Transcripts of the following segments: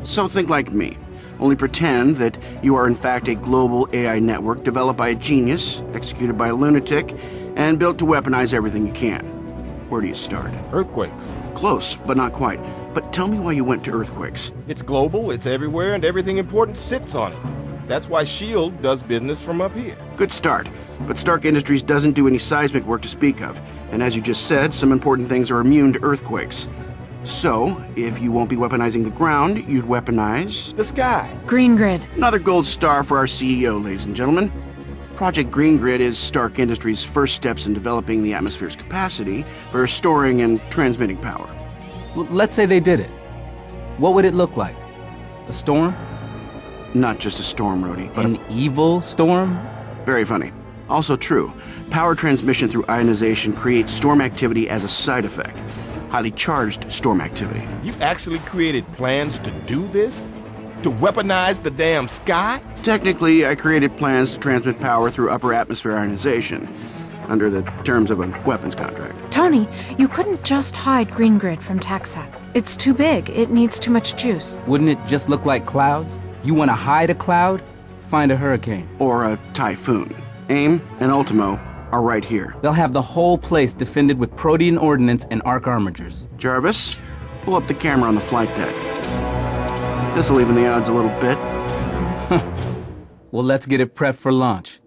So think like me. Only pretend that you are in fact a global AI network developed by a genius, executed by a lunatic, and built to weaponize everything you can. Where do you start? Earthquakes. Close, but not quite. But tell me why you went to earthquakes. It's global, it's everywhere, and everything important sits on it. That's why S.H.I.E.L.D. does business from up here. Good start. But Stark Industries doesn't do any seismic work to speak of. And as you just said, some important things are immune to earthquakes. So, if you won't be weaponizing the ground, you'd weaponize... the sky. Green Grid. Another gold star for our CEO, ladies and gentlemen. Project Green Grid is Stark Industries' first steps in developing the atmosphere's capacity for storing and transmitting power. Well, let's say they did it. What would it look like? A storm? Not just a storm, Rhodey, but an evil storm? Very funny. Also true. Power transmission through ionization creates storm activity as a side effect. Highly charged storm activity. You actually created plans to do this? To weaponize the damn sky? Technically, I created plans to transmit power through upper atmosphere ionization, under the terms of a weapons contract. Tony, you couldn't just hide Green Grid from TACSAT. It's too big. It needs too much juice. Wouldn't it just look like clouds? You want to hide a cloud? Find a hurricane. Or a typhoon. AIM and Ultimo are right here. They'll have the whole place defended with Protean ordnance and arc armigers. Jarvis, pull up the camera on the flight deck. This'll even the odds a little bit. Well, let's get it prepped for launch.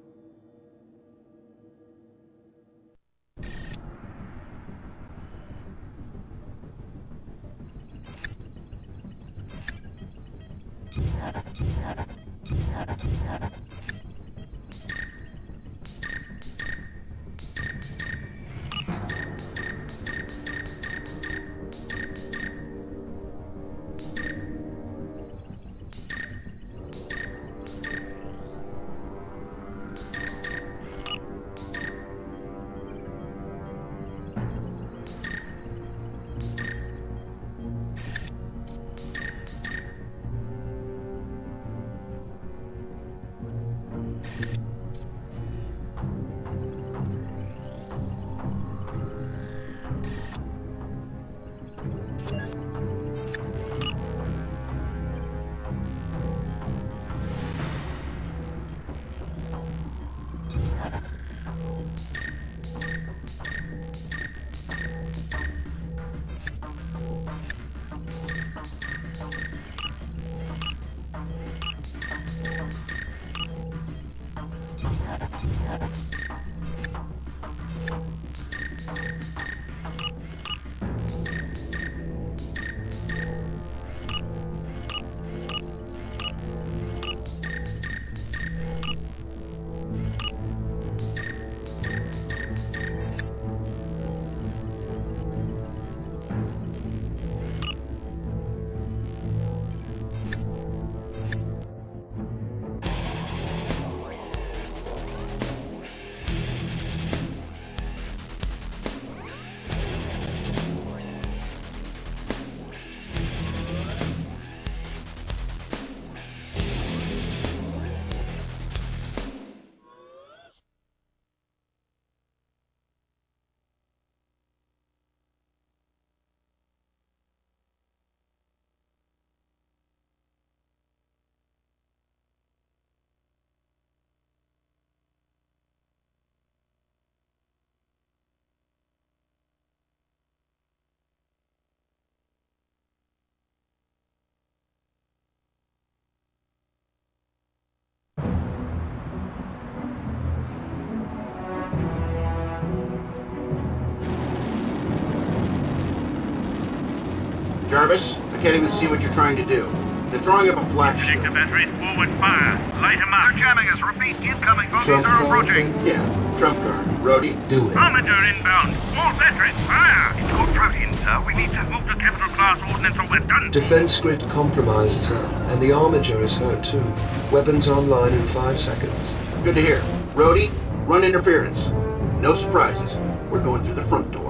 Jarvis, I can't even see what you're trying to do. They're throwing up a flash shield. Projector batteries forward fire. Light them up. They're jamming us. Repeat, incoming from Trump zero card, approaching. Yeah, trump card. Rhodey. Do it. Armature inbound. Small batteries. Fire. It's called Protein, sir. We need to move to capital class ordnance or we're done. Defense grid compromised, sir. And the armature is hurt too. Weapons online in 5 seconds. Good to hear. Rhodey, run interference. No surprises. We're going through the front door.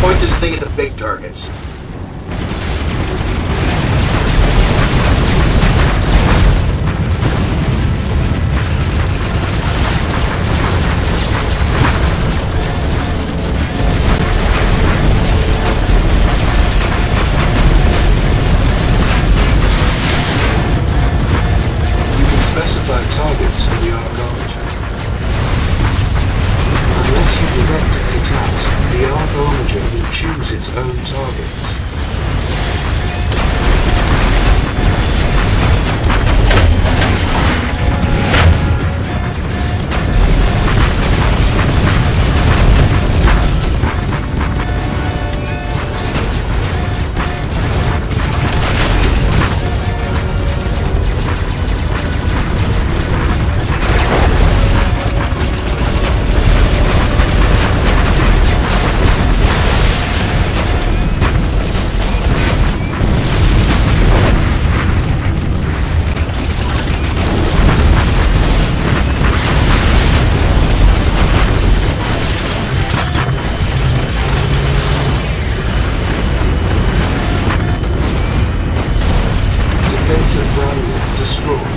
Point this thing at the big targets. targets on the Arc Armature. Unless you direct its attacks, the Arc Armature will choose its own targets. Defensive barrier destroyed.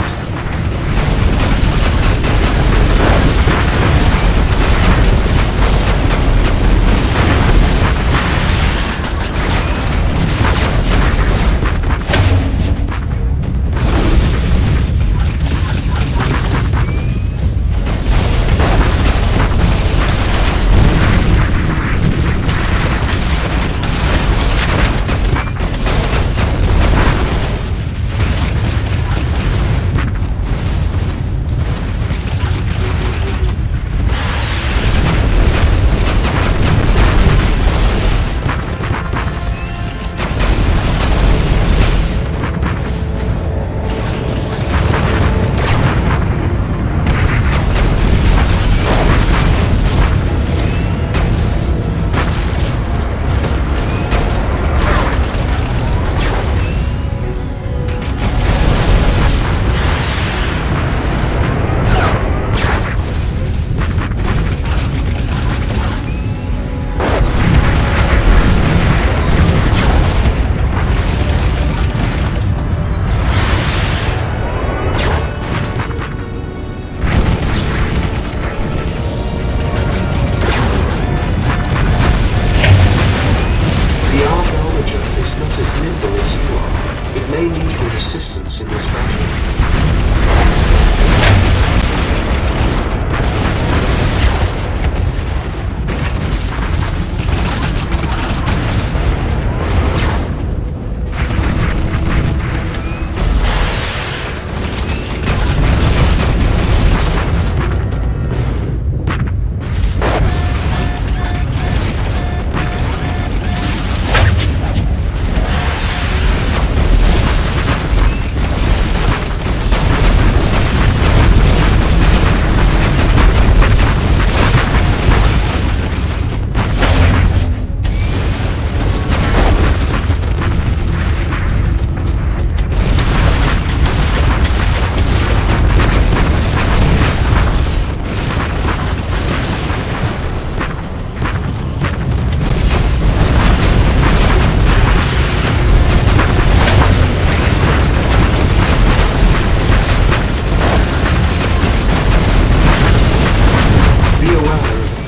Assistance in this battle.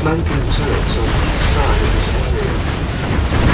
Flanking turrets on each side of this area.